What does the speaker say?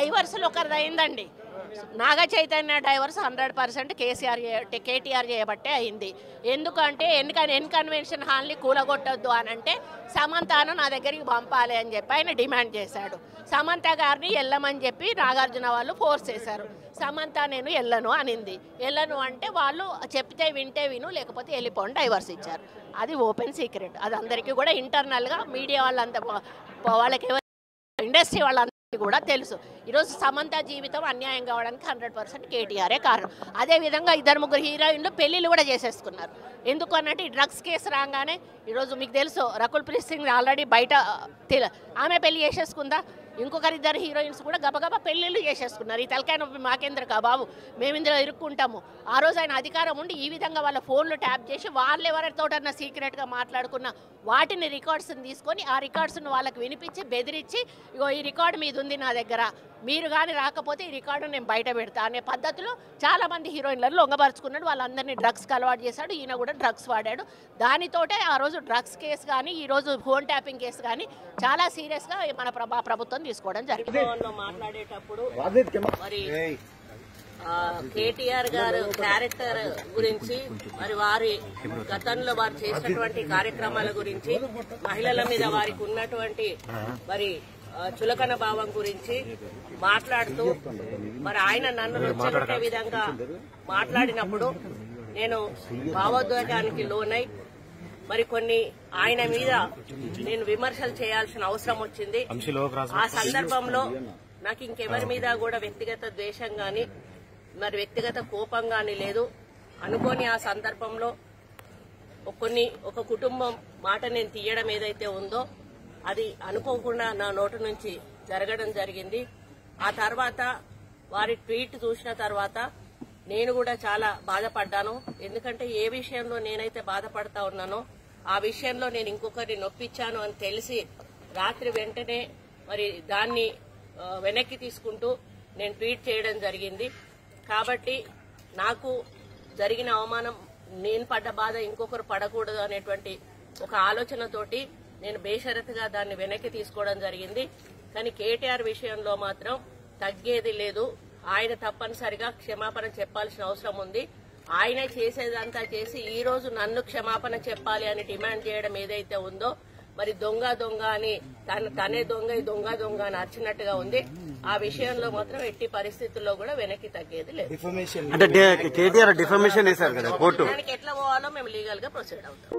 డైవర్సులు ఒకరిదైందండి. Naga Chaitanya divorce 100% KTR చేయబట్టే అయింది. ఎందుకంటే కన్వెన్షన్ హాల్ని కూలగొట్టొద్దు అని అంటే సమంతను నా దగ్గరికి పంపాలి అని చెప్పి ఆయన డిమాండ్ చేశాడు. సమంత గారిని వెళ్ళమని చెప్పి నాగార్జున వాళ్ళు ఫోర్స్ చేశారు. సమంత నేను వెళ్ళను అనింది. వెళ్ళను అంటే వాళ్ళు చెప్తే వింటే విను, లేకపోతే వెళ్ళిపోండి, డైవర్స్ ఇచ్చారు. అది ఓపెన్ సీక్రెట్. అది అందరికీ కూడా ఇంటర్నల్గా మీడియా వాళ్ళంతా వాళ్ళకి ఇండస్ట్రీ వాళ్ళందరికీ కూడా తెలుసు. ఈరోజు సమంత జీవితం అన్యాయం కావడానికి 100% కేటీఆరే కారణం. అదేవిధంగా 2-3 హీరోయిన్లు పెళ్ళిళ్ళు కూడా చేసేసుకున్నారు. ఎందుకు అన్నట్టు ఈ డ్రగ్స్ కేసు రాగానే ఈరోజు మీకు తెలుసు రకుల్ ప్రీత్ సింగ్ ఆల్రెడీ బయట ఆమె పెళ్లి చేసేసుకుందా. ఇంకొకరిద్దరు హీరోయిన్స్ కూడా గబగబా పెళ్ళిళ్ళు చేసేసుకున్నారు. ఈ తలకాయ నొప్పి మాకేంద్రకా బాబు, మేము ఇందులో ఇరుక్కుంటాము. ఆ రోజు ఆయన అధికారం ఉండి ఈ విధంగా వాళ్ళ ఫోన్లు ట్యాప్ చేసి వాళ్ళు ఎవరితోటన్నా సీక్రెట్గా మాట్లాడుకున్న వాటిని రికార్డ్స్ని తీసుకొని ఆ రికార్డ్స్ను వాళ్ళకి వినిపించి బెదిరించి, ఇగో ఈ రికార్డు మీద ఉంది నా దగ్గర, మీరు కానీ రాకపోతే ఈ రికార్డు నేను బయట పెడతా అనే పద్ధతిలో చాలామంది హీరోయిన్లను లొంగపరుచుకున్నాడు. వాళ్ళందరినీ డ్రగ్స్కి అలవాటు చేశాడు. ఈయన కూడా డ్రగ్స్ వాడాడు. దానితోటే ఆ రోజు డ్రగ్స్ కేసు కానీ ఈరోజు ఫోన్ ట్యాపింగ్ కేసు కానీ చాలా సీరియస్గా మన ప్రభుత్వం తీసుకోవడం జరిగింది. మాట్లాడేటప్పుడు మరి కేటీఆర్ గారు క్యారెక్టర్ గురించి, మరి వారి గతంలో వారు చేసినటువంటి కార్యక్రమాల గురించి, మహిళల మీద వారికి ఉన్నటువంటి మరి చులకన భావం గురించి మాట్లాడుతూ మరి ఆయన నన్ను నొచ్చగొట్టే విధంగా మాట్లాడినప్పుడు నేను భావోద్వేగానికి లోనై మరి కొన్ని ఆయన మీద నేను విమర్శలు చేయాల్సిన అవసరం వచ్చింది. ఆ సందర్భంలో నాకు ఇంకెవరి మీద కూడా వ్యక్తిగత ద్వేషం గాని మరి వ్యక్తిగత కోపం గాని లేదు. అనుకోని ఆ సందర్భంలో ఒక కుటుంబం మాట నేను తీయడం ఏదైతే ఉందో అది అనుకోకుండా నా నోటి నుంచి జరగడం జరిగింది. ఆ తర్వాత వారి ట్వీట్ చూసిన తర్వాత నేను కూడా చాలా బాధపడ్డాను. ఎందుకంటే ఏ విషయంలో నేనైతే బాధపడతా ఉన్నానో ఆ విషయంలో నేను ఇంకొకరిని నొప్పించాను అని తెలిసి రాత్రి వెంటనే మరి దాన్ని వెనక్కి తీసుకుంటూ నేను ట్వీట్ చేయడం జరిగింది. కాబట్టి నాకు జరిగిన అవమానం, నేను పడ్డ బాధ ఇంకొకరు పడకూడదు అనేటువంటి ఒక ఆలోచనతోటి నేను బేషరతుగా దాన్ని వెనక్కి తీసుకోవడం జరిగింది. కానీ కేటీఆర్ విషయంలో మాత్రం తగ్గేది లేదు. ఆయన తప్పనిసరిగా క్షమాపణ చెప్పాల్సిన అవసరం ఉంది. ఆయనే చేసేదంతా చేసి ఈ రోజు నన్ను క్షమాపణ చెప్పాలి అని డిమాండ్ చేయడం ఏదైతే ఉందో మరి దొంగ అని తనే దొంగ అని అర్చినట్టుగా ఉంది. ఆ విషయంలో మాత్రం ఎట్టి పరిస్థితుల్లో కూడా వెనక్కి తగ్గేది లేదు. దానికి ఎట్లా పోవాలో మేము లీగల్ గా ప్రొసీడ్ అవుతాం.